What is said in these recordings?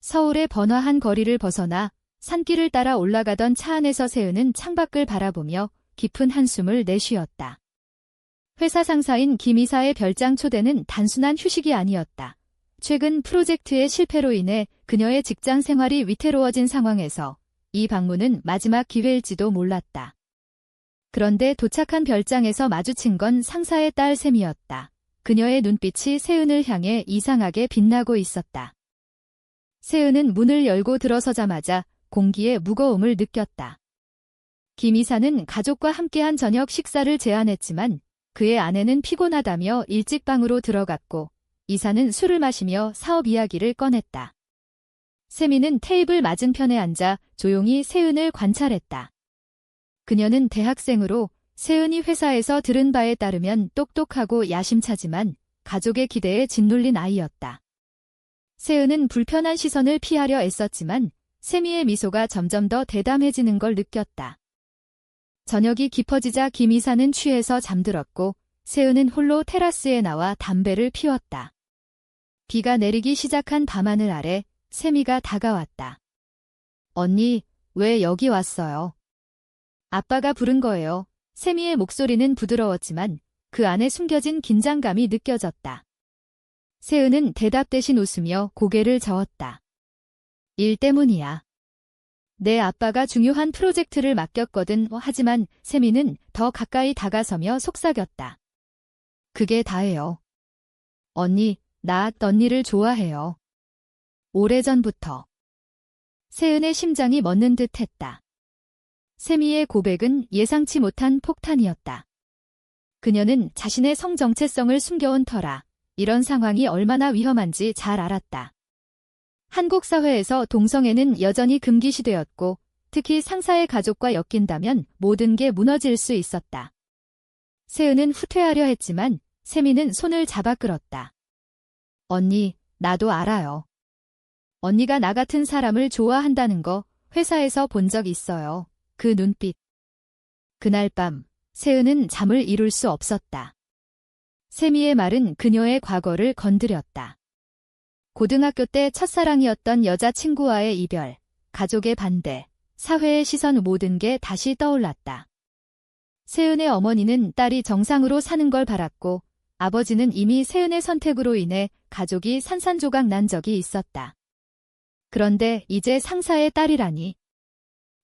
서울의 번화한 거리를 벗어나 산길을 따라 올라가던 차 안에서 세은은 창밖을 바라보며 깊은 한숨을 내쉬었다. 회사 상사인 김 이사의 별장 초대는 단순한 휴식이 아니었다. 최근 프로젝트의 실패로 인해 그녀의 직장 생활이 위태로워진 상황에서 이 방문은 마지막 기회일지도 몰랐다. 그런데 도착한 별장에서 마주친 건 상사의 딸 샘이었다. 그녀의 눈빛이 세은을 향해 이상하게 빛나고 있었다. 세은은 문을 열고 들어서자마자 공기의 무거움을 느꼈다. 김 이사는 가족과 함께한 저녁 식사를 제안했지만 그의 아내는 피곤하다며 일찍 방으로 들어갔고 이사는 술을 마시며 사업 이야기를 꺼냈다. 세미는 테이블 맞은편에 앉아 조용히 세은을 관찰했다. 그녀는 대학생으로 세은이 회사에서 들은 바에 따르면 똑똑하고 야심차지만 가족의 기대에 짓눌린 아이였다. 세은은 불편한 시선을 피하려 애썼지만 세미의 미소가 점점 더 대담해지는 걸 느꼈다. 저녁이 깊어지자 김 이사는 취해서 잠들었고 세은은 홀로 테라스에 나와 담배를 피웠다. 비가 내리기 시작한 밤하늘 아래 세미가 다가왔다. 언니, 왜 여기 왔어요? 아빠가 부른 거예요. 세미의 목소리는 부드러웠지만 그 안에 숨겨진 긴장감이 느껴졌다. 세은은 대답 대신 웃으며 고개를 저었다. 일 때문이야. 내 아빠가 중요한 프로젝트를 맡겼거든. 하지만 세미는 더 가까이 다가서며 속삭였다. 그게 다예요. 언니, 나 언니를 좋아해요. 오래전부터. 세은의 심장이 멎는 듯 했다. 세미의 고백은 예상치 못한 폭탄이었다. 그녀는 자신의 성 정체성을 숨겨온 터라 이런 상황이 얼마나 위험한지 잘 알았다. 한국 사회에서 동성애는 여전히 금기시되었고 특히 상사의 가족과 엮인다면 모든 게 무너질 수 있었다. 세은은 후퇴하려 했지만 세미는 손을 잡아 끌었다. 언니, 나도 알아요. 언니가 나 같은 사람을 좋아한다는 거 회사에서 본 적 있어요. 그 눈빛. 그날 밤 세은은 잠을 이룰 수 없었다. 세미의 말은 그녀의 과거를 건드렸다. 고등학교 때 첫사랑이었던 여자친구와의 이별, 가족의 반대, 사회의 시선 모든 게 다시 떠올랐다. 세은의 어머니는 딸이 정상으로 사는 걸 바랐고 아버지는 이미 세은의 선택으로 인해 가족이 산산조각 난 적이 있었다. 그런데 이제 상사의 딸이라니.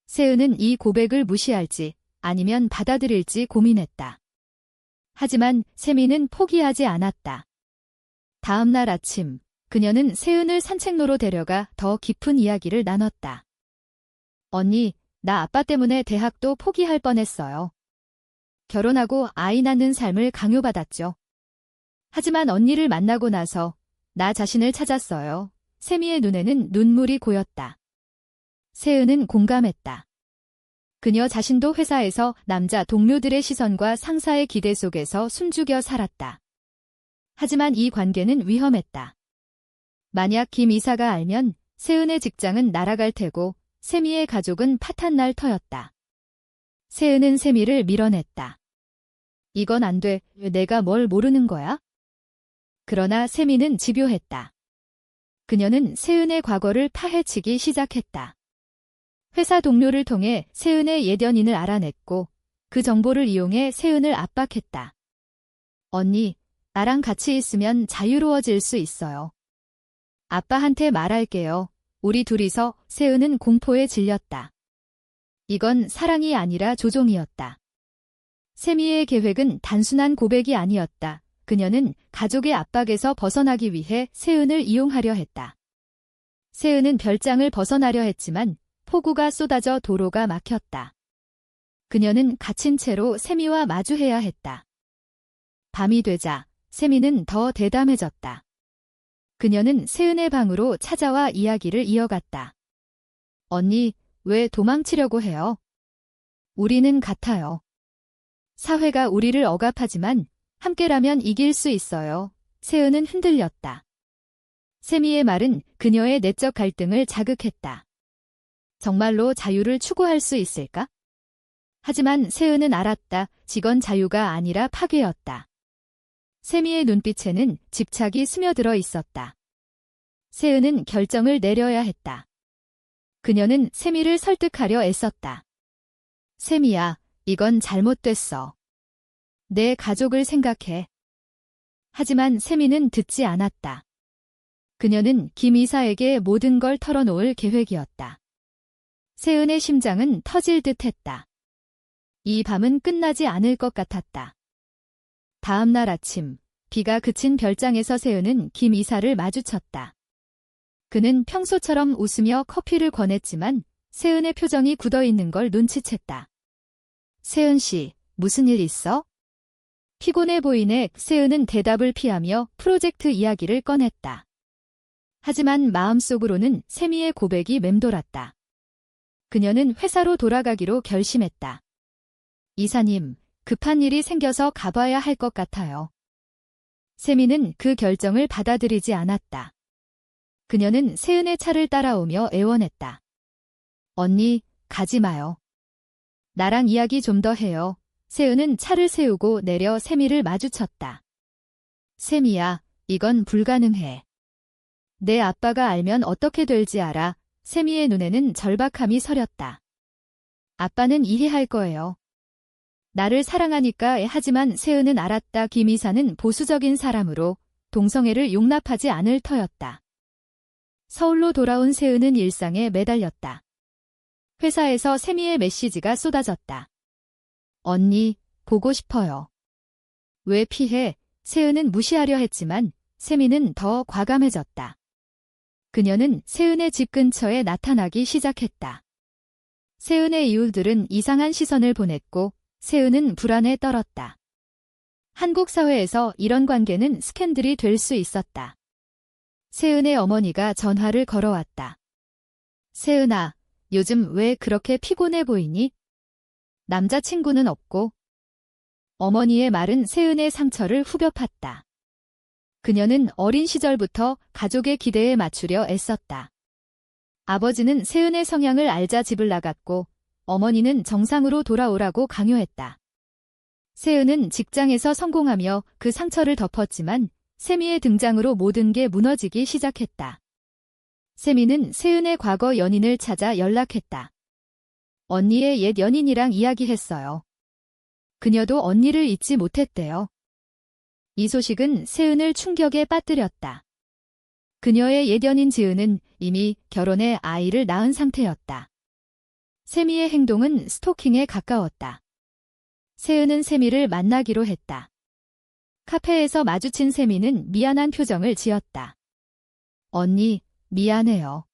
세은은 이 고백을 무시할지 아니면 받아들일지 고민했다. 하지만 세미는 포기하지 않았다. 다음 날 아침, 그녀는 세은을 산책로로 데려가 더 깊은 이야기를 나눴다. 언니, 나 아빠 때문에 대학도 포기할 뻔했어요. 결혼하고 아이 낳는 삶을 강요받았죠. 하지만 언니를 만나고 나서 나 자신을 찾았어요. 세미의 눈에는 눈물이 고였다. 세은은 공감했다. 그녀 자신도 회사에서 남자 동료들의 시선과 상사의 기대 속에서 숨죽여 살았다. 하지만 이 관계는 위험했다. 만약 김 이사가 알면 세은의 직장은 날아갈 테고 세미의 가족은 파탄날 터였다. 세은은 세미를 밀어냈다. 이건 안 돼. 내가 뭘 모르는 거야? 그러나 세미는 집요했다. 그녀는 세은의 과거를 파헤치기 시작했다. 회사 동료를 통해 세은의 옛 연인을 알아냈고 그 정보를 이용해 세은을 압박했다. 언니, 나랑 같이 있으면 자유로워질 수 있어요. 아빠한테 말할게요. 우리 둘이서. 세은은 공포에 질렸다. 이건 사랑이 아니라 조종이었다. 세미의 계획은 단순한 고백이 아니었다. 그녀는 가족의 압박에서 벗어나기 위해 세은을 이용하려 했다. 세은은 별장을 벗어나려 했지만 폭우가 쏟아져 도로가 막혔다. 그녀는 갇힌 채로 세미와 마주해야 했다. 밤이 되자 세미는 더 대담해졌다. 그녀는 세은의 방으로 찾아와 이야기를 이어갔다. 언니, 왜 도망치려고 해요? 우리는 같아요. 사회가 우리를 억압하지만 함께라면 이길 수 있어요. 세은은 흔들렸다. 세미의 말은 그녀의 내적 갈등을 자극했다. 정말로 자유를 추구할 수 있을까? 하지만 세은은 알았다. 직원 자유가 아니라 파괴였다. 세미의 눈빛에는 집착이 스며들어 있었다. 세은은 결정을 내려야 했다. 그녀는 세미를 설득하려 애썼다. 세미야, 이건 잘못됐어. 내 가족을 생각해. 하지만 세미는 듣지 않았다. 그녀는 김 이사에게 모든 걸 털어놓을 계획이었다. 세은의 심장은 터질 듯했다. 이 밤은 끝나지 않을 것 같았다. 다음 날 아침, 비가 그친 별장에서 세은은 김 이사를 마주쳤다. 그는 평소처럼 웃으며 커피를 권했지만 세은의 표정이 굳어있는 걸 눈치챘다. 세은 씨, 무슨 일 있어? 피곤해 보이네. 세은은 대답을 피하며 프로젝트 이야기를 꺼냈다. 하지만 마음속으로는 세미의 고백이 맴돌았다. 그녀는 회사로 돌아가기로 결심했다. 이사님, 급한 일이 생겨서 가봐야 할 것 같아요. 세미는 그 결정을 받아들이지 않았다. 그녀는 세은의 차를 따라오며 애원했다. 언니, 가지 마요. 나랑 이야기 좀 더 해요. 세은은 차를 세우고 내려 세미를 마주쳤다. 세미야, 이건 불가능해. 내 아빠가 알면 어떻게 될지 알아. 세미의 눈에는 절박함이 서렸다. 아빠는 이해할 거예요. 나를 사랑하니까. 하지만 세은은 알았다. 김 이사는 보수적인 사람으로 동성애를 용납하지 않을 터였다. 서울로 돌아온 세은은 일상에 매달렸다. 회사에서 세미의 메시지가 쏟아졌다. 언니, 보고 싶어요. 왜 피해? 세은은 무시하려 했지만 세미는 더 과감해졌다. 그녀는 세은의 집 근처에 나타나기 시작했다. 세은의 이웃들은 이상한 시선을 보냈고 세은은 불안에 떨었다. 한국 사회에서 이런 관계는 스캔들이 될 수 있었다. 세은의 어머니가 전화를 걸어왔다. 세은아, 요즘 왜 그렇게 피곤해 보이니? 남자친구는 없고? 어머니의 말은 세은의 상처를 후벼 팠다. 그녀는 어린 시절부터 가족의 기대에 맞추려 애썼다. 아버지는 세은의 성향을 알자 집을 나갔고 어머니는 정상으로 돌아오라고 강요했다. 세은은 직장에서 성공하며 그 상처를 덮었지만 세미의 등장으로 모든 게 무너지기 시작했다. 세미는 세은의 과거 연인을 찾아 연락했다. 언니의 옛 연인이랑 이야기했어요. 그녀도 언니를 잊지 못했대요. 이 소식은 세은을 충격에 빠뜨렸다. 그녀의 옛 연인 지은은 이미 결혼해 아이를 낳은 상태였다. 세미의 행동은 스토킹에 가까웠다. 세은은 세미를 만나기로 했다. 카페에서 마주친 세미는 미안한 표정을 지었다. 언니, 미안해요.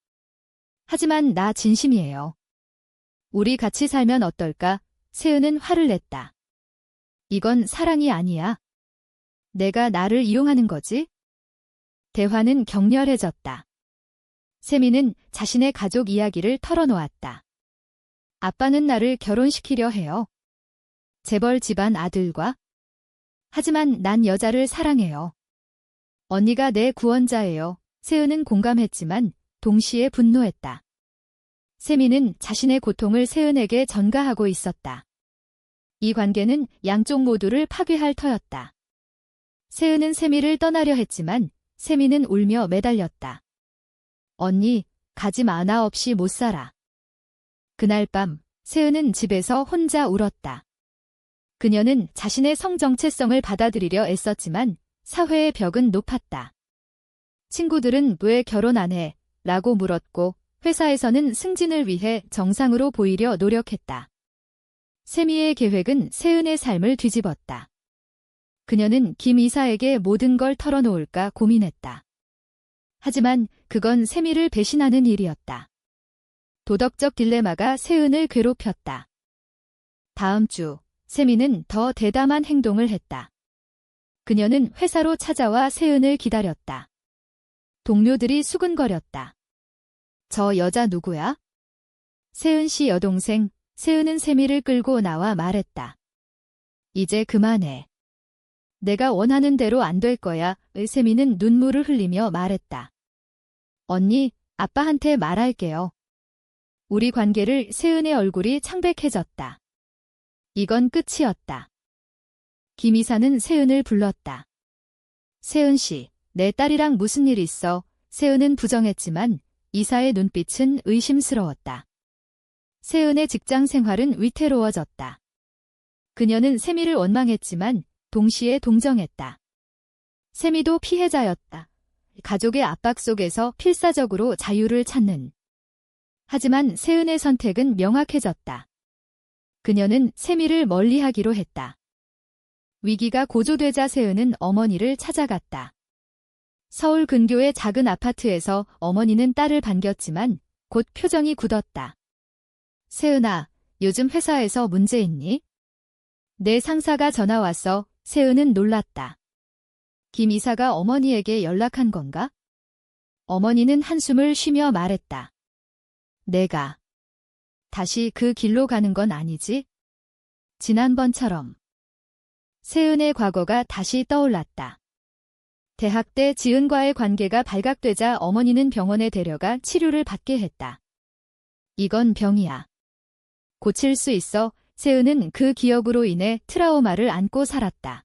하지만 나 진심이에요. 우리 같이 살면 어떨까? 세은은 화를 냈다. 이건 사랑이 아니야. 내가 나를 이용하는 거지? 대화는 격렬해졌다. 세미는 자신의 가족 이야기를 털어놓았다. 아빠는 나를 결혼시키려 해요. 재벌 집안 아들과? 하지만 난 여자를 사랑해요. 언니가 내 구원자예요. 세은은 공감했지만 동시에 분노했다. 세미는 자신의 고통을 세은에게 전가하고 있었다. 이 관계는 양쪽 모두를 파괴할 터였다. 세은은 세미를 떠나려 했지만 세미는 울며 매달렸다. 언니, 가지 마. 나 없이 못 살아. 그날 밤 세은은 집에서 혼자 울었다. 그녀는 자신의 성 정체성을 받아들이려 애썼지만 사회의 벽은 높았다. 친구들은 왜 결혼 안 해? 라고 물었고 회사에서는 승진을 위해 정상으로 보이려 노력했다. 세미의 계획은 세은의 삶을 뒤집었다. 그녀는 김 이사에게 모든 걸 털어놓을까 고민했다. 하지만 그건 세미를 배신하는 일이었다. 도덕적 딜레마가 세은을 괴롭혔다. 다음 주 세미는 더 대담한 행동을 했다. 그녀는 회사로 찾아와 세은을 기다렸다. 동료들이 수근거렸다. 저 여자 누구야? 세은 씨 여동생. 세은은 세미를 끌고 나와 말했다. 이제 그만해. 내가 원하는 대로 안 될 거야. 세미는 눈물을 흘리며 말했다. 언니, 아빠한테 말할게요. 우리 관계를 세은의 얼굴이 창백해졌다. 이건 끝이었다. 김 이사는 세은을 불렀다. 세은 씨, 내 딸이랑 무슨 일 있어? 세은은 부정했지만 이사의 눈빛은 의심스러웠다. 세은의 직장 생활은 위태로워졌다. 그녀는 세미를 원망했지만 동시에 동정했다. 세미도 피해자였다. 가족의 압박 속에서 필사적으로 자유를 찾는. 하지만 세은의 선택은 명확해졌다. 그녀는 세미를 멀리하기로 했다. 위기가 고조되자 세은은 어머니를 찾아갔다. 서울 근교의 작은 아파트에서 어머니는 딸을 반겼지만 곧 표정이 굳었다. 세은아, 요즘 회사에서 문제 있니? 내 상사가 전화 왔어. 세은은 놀랐다. 김 이사가 어머니에게 연락한 건가? 어머니는 한숨을 쉬며 말했다. 내가 다시 그 길로 가는 건 아니지? 지난번처럼. 세은의 과거가 다시 떠올랐다. 대학 때 지은과의 관계가 발각되자 어머니는 병원에 데려가 치료를 받게 했다. 이건 병이야. 고칠 수 있어. 세은은 그 기억으로 인해 트라우마를 안고 살았다.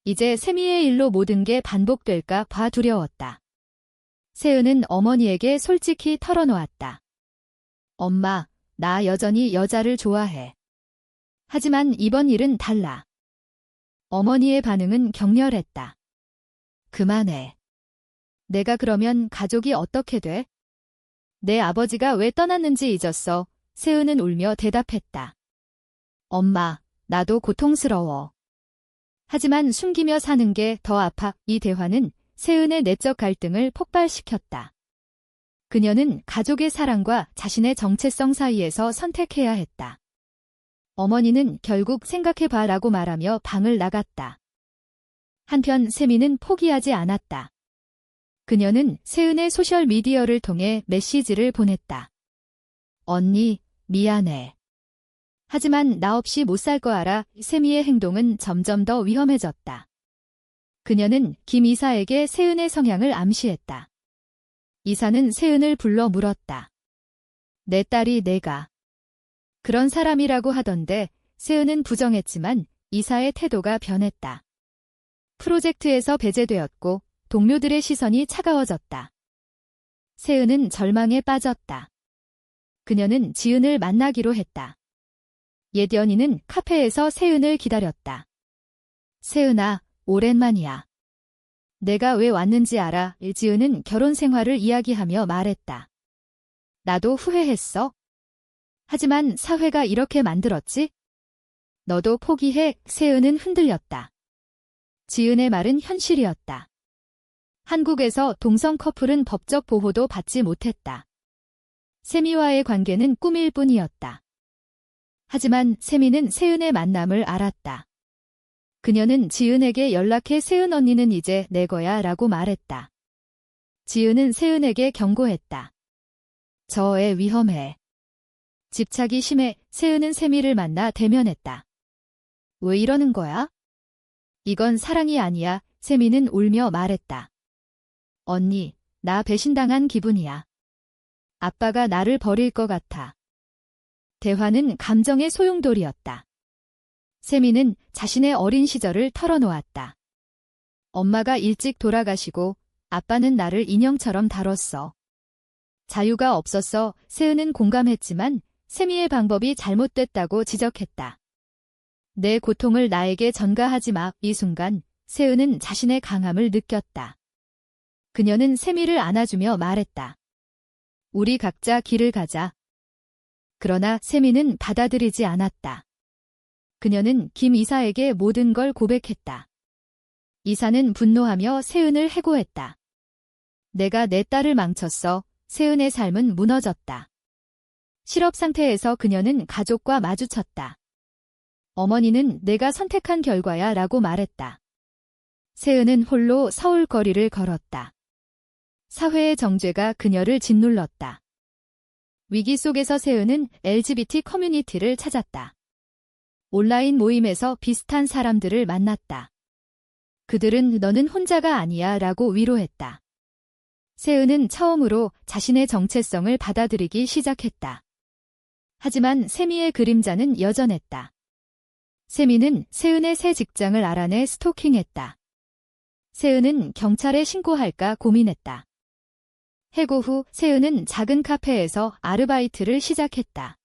이제 세미의 일로 모든 게 반복될까 봐 두려웠다. 세은은 어머니에게 솔직히 털어놓았다. 엄마, 나 여전히 여자를 좋아해. 하지만 이번 일은 달라. 어머니의 반응은 격렬했다. 그만해. 내가 그러면 가족이 어떻게 돼? 내 아버지가 왜 떠났는지 잊었어. 세은은 울며 대답했다. 엄마, 나도 고통스러워. 하지만 숨기며 사는 게 더 아파. 이 대화는 세은의 내적 갈등을 폭발시켰다. 그녀는 가족의 사랑과 자신의 정체성 사이에서 선택해야 했다. 어머니는 결국 생각해봐라고 말하며 방을 나갔다. 한편 세미는 포기하지 않았다. 그녀는 세은의 소셜미디어를 통해 메시지를 보냈다. 언니, 미안해. 하지만 나 없이 못 살 거 알아. 세미의 행동은 점점 더 위험해졌다. 그녀는 김 이사에게 세은의 성향을 암시했다. 이사는 세은을 불러 물었다. 내 딸이 내가 그런 사람이라고 하던데. 세은은 부정했지만 이사의 태도가 변했다. 프로젝트에서 배제되었고 동료들의 시선이 차가워졌다. 세은은 절망에 빠졌다. 그녀는 지은을 만나기로 했다. 옛 연인은 카페에서 세은을 기다렸다. 세은아, 오랜만이야. 내가 왜 왔는지 알아? 지은은 결혼 생활을 이야기하며 말했다. 나도 후회했어. 하지만 사회가 이렇게 만들었지? 너도 포기해. 세은은 흔들렸다. 지은의 말은 현실이었다. 한국에서 동성 커플은 법적 보호도 받지 못했다. 세미와의 관계는 꿈일 뿐이었다. 하지만 세미는 세은의 만남을 알았다. 그녀는 지은에게 연락해 세은 언니는 이제 내 거야 라고 말했다. 지은은 세은에게 경고했다. 저 애 위험해. 집착이 심해. 세은은 세미를 만나 대면했다. 왜 이러는 거야? 이건 사랑이 아니야. 세미는 울며 말했다. 언니, 나 배신당한 기분이야. 아빠가 나를 버릴 것 같아. 대화는 감정의 소용돌이였다. 세미는 자신의 어린 시절을 털어놓았다. 엄마가 일찍 돌아가시고 아빠는 나를 인형처럼 다뤘어. 자유가 없었어. 세은은 공감했지만 세미의 방법이 잘못됐다고 지적했다. 내 고통을 나에게 전가하지 마. 이 순간 세은은 자신의 강함을 느꼈다. 그녀는 세미를 안아주며 말했다. 우리 각자 길을 가자. 그러나 세미는 받아들이지 않았다. 그녀는 김 이사에게 모든 걸 고백했다. 이사는 분노하며 세은을 해고했다. 내가 내 딸을 망쳤어. 세은의 삶은 무너졌다. 실업 상태에서 그녀는 가족과 마주쳤다. 어머니는 내가 선택한 결과야 라고 말했다. 세은은 홀로 서울 거리를 걸었다. 사회의 정죄가 그녀를 짓눌렀다. 위기 속에서 세은은 LGBT 커뮤니티를 찾았다. 온라인 모임에서 비슷한 사람들을 만났다. 그들은 너는 혼자가 아니야 라고 위로했다. 세은은 처음으로 자신의 정체성을 받아들이기 시작했다. 하지만 세미의 그림자는 여전했다. 세미는 세은의 새 직장을 알아내 스토킹했다. 세은은 경찰에 신고할까 고민했다. 해고 후 세은은 작은 카페에서 아르바이트를 시작했다.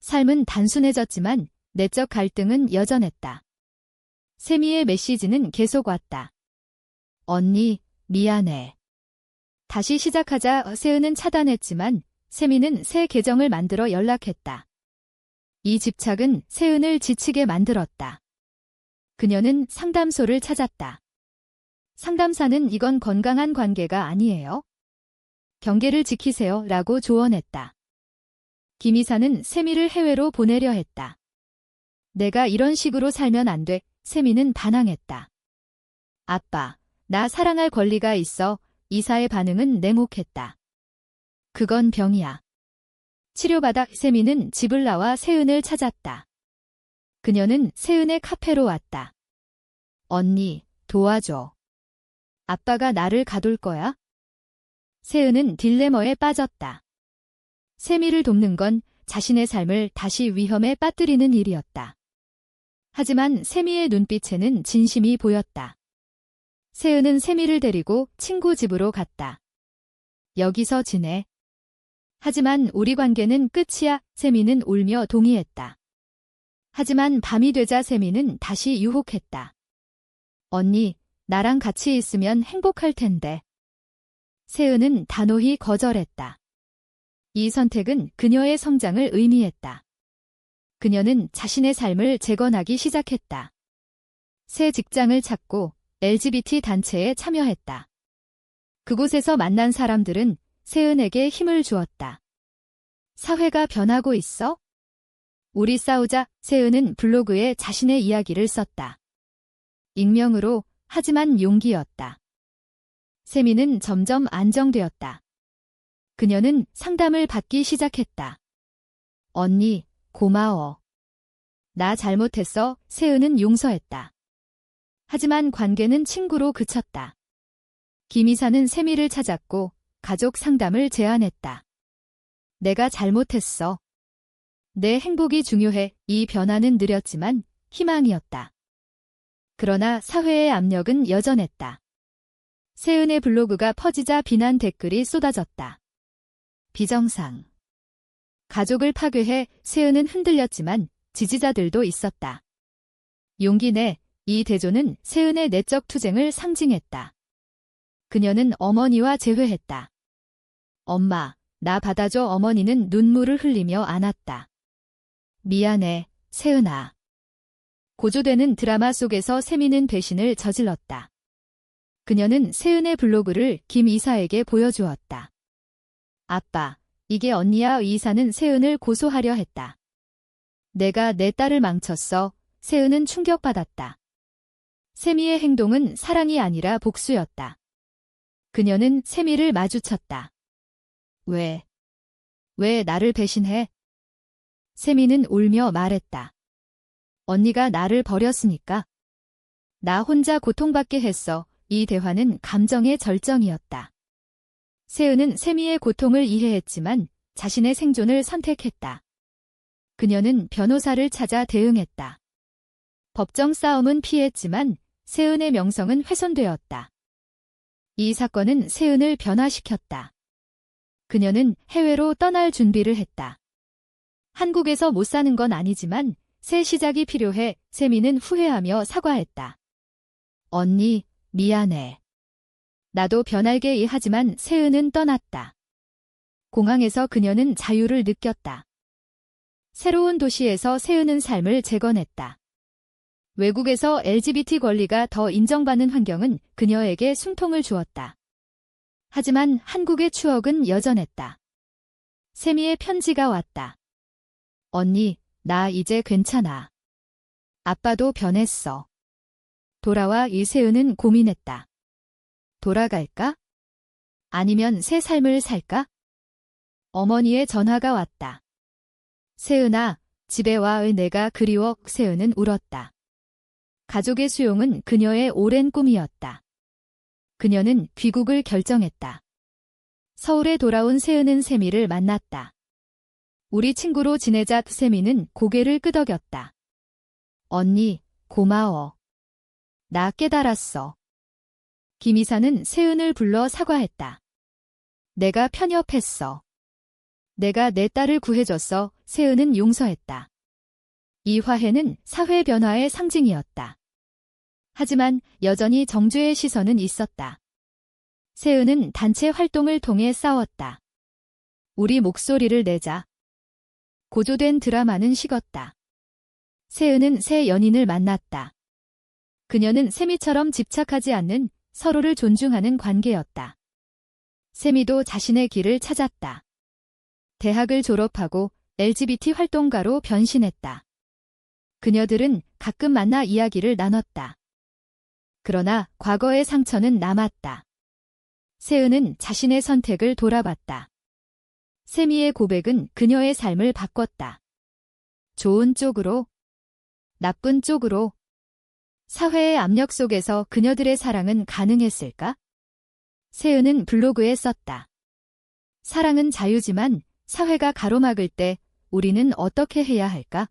삶은 단순해졌지만 내적 갈등은 여전했다. 세미의 메시지는 계속 왔다. 언니, 미안해. 다시 시작하자 세은은 차단했지만 세미는 새 계정을 만들어 연락했다. 이 집착은 세은을 지치게 만들었다. 그녀는 상담소를 찾았다. 상담사는 이건 건강한 관계가 아니에요. 경계를 지키세요 라고 조언했다. 김이사는 세미를 해외로 보내려 했다. 내가 이런 식으로 살면 안 돼. 세미는 반항했다. 아빠, 나 사랑할 권리가 있어. 이사의 반응은 냉혹했다. 그건 병이야. 치료받아 세미는 집을 나와 세은을 찾았다. 그녀는 세은의 카페로 왔다. 언니, 도와줘. 아빠가 나를 가둘 거야? 세은은 딜레마에 빠졌다. 세미를 돕는 건 자신의 삶을 다시 위험에 빠뜨리는 일이었다. 하지만 세미의 눈빛에는 진심이 보였다. 세은은 세미를 데리고 친구 집으로 갔다. 여기서 지내. 하지만 우리 관계는 끝이야. 세미는 울며 동의했다. 하지만 밤이 되자 세미는 다시 유혹했다. 언니, 나랑 같이 있으면 행복할 텐데. 세은은 단호히 거절했다. 이 선택은 그녀의 성장을 의미했다. 그녀는 자신의 삶을 재건하기 시작했다. 새 직장을 찾고 LGBT 단체에 참여했다. 그곳에서 만난 사람들은 세은에게 힘을 주었다. 사회가 변하고 있어? 우리 싸우자. 세은은 블로그에 자신의 이야기를 썼다. 익명으로, 하지만 용기였다. 세미는 점점 안정되었다. 그녀는 상담을 받기 시작했다. 언니, 고마워. 나 잘못했어. 세은은 용서했다. 하지만 관계는 친구로 그쳤다. 김이사는 세미를 찾았고 가족 상담을 제안했다. 내가 잘못했어. 내 행복이 중요해. 이 변화는 느렸지만 희망이었다. 그러나 사회의 압력은 여전했다. 세은의 블로그가 퍼지자 비난 댓글이 쏟아졌다. 비정상. 가족을 파괴해. 세은은 흔들렸지만 지지자들도 있었다. 용기 내. 이 대조는 세은의 내적 투쟁을 상징했다. 그녀는 어머니와 재회했다. 엄마, 나 받아줘. 어머니는 눈물을 흘리며 안았다. 미안해, 세은아. 고조되는 드라마 속에서 세미는 배신을 저질렀다. 그녀는 세은의 블로그를 김 이사에게 보여주었다. 아빠, 이게 언니야. 이사는 세은을 고소하려 했다. 내가 내 딸을 망쳤어. 세은은 충격받았다. 세미의 행동은 사랑이 아니라 복수였다. 그녀는 세미를 마주쳤다. 왜 나를 배신해? 세미는 울며 말했다. 언니가 나를 버렸으니까. 나 혼자 고통받게 했어. 이 대화는 감정의 절정이었다. 세은은 세미의 고통을 이해했지만 자신의 생존을 선택했다. 그녀는 변호사를 찾아 대응했다. 법정 싸움은 피했지만 세은의 명성은 훼손되었다. 이 사건은 세은을 변화시켰다. 그녀는 해외로 떠날 준비를 했다. 한국에서 못 사는 건 아니지만 새 시작이 필요해. 세미는 후회하며 사과했다. 언니, 미안해. 나도 변할게. 하지만 세은은 떠났다. 공항에서 그녀는 자유를 느꼈다. 새로운 도시에서 세은은 삶을 재건했다. 외국에서 LGBT 권리가 더 인정받는 환경은 그녀에게 숨통을 주었다. 하지만 한국의 추억은 여전했다. 세미의 편지가 왔다. 언니, 나 이제 괜찮아. 아빠도 변했어. 돌아와. 이세은은 고민했다. 돌아갈까? 아니면 새 삶을 살까? 어머니의 전화가 왔다. 세은아, 집에 와. 내가 그리워. 세은은 울었다. 가족의 수용은 그녀의 오랜 꿈이었다. 그녀는 귀국을 결정했다. 서울에 돌아온 세은은 세미를 만났다. 우리 친구로 지내자. 세미는 고개를 끄덕였다. 언니, 고마워. 나 깨달았어. 김이사는 세은을 불러 사과했다. 내가 편협했어. 내가 내 딸을 구해줬어. 세은은 용서했다. 이 화해는 사회 변화의 상징이었다. 하지만 여전히 정죄의 시선은 있었다. 세은은 단체 활동을 통해 싸웠다. 우리 목소리를 내자. 고조된 드라마는 식었다. 세은은 새 연인을 만났다. 그녀는 세미처럼 집착하지 않는 서로를 존중하는 관계였다. 세미도 자신의 길을 찾았다. 대학을 졸업하고 LGBT 활동가로 변신했다. 그녀들은 가끔 만나 이야기를 나눴다. 그러나 과거의 상처는 남았다. 세은은 자신의 선택을 돌아봤다. 세미의 고백은 그녀의 삶을 바꿨다. 좋은 쪽으로, 나쁜 쪽으로. 사회의 압력 속에서 그녀들의 사랑은 가능했을까? 세은은 블로그에 썼다. 사랑은 자유지만 사회가 가로막을 때 우리는 어떻게 해야 할까?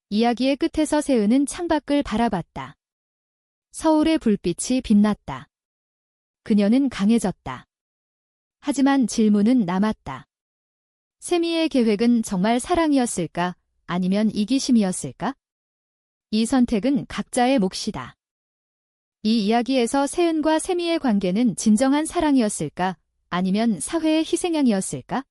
이야기의 끝에서 세은은 창밖을 바라봤다. 서울의 불빛이 빛났다. 그녀는 강해졌다. 하지만 질문은 남았다. 세미의 계획은 정말 사랑이었을까? 아니면 이기심이었을까? 이 선택은 각자의 몫이다. 이 이야기에서 세은과 세미의 관계는 진정한 사랑이었을까? 아니면 사회의 희생양이었을까?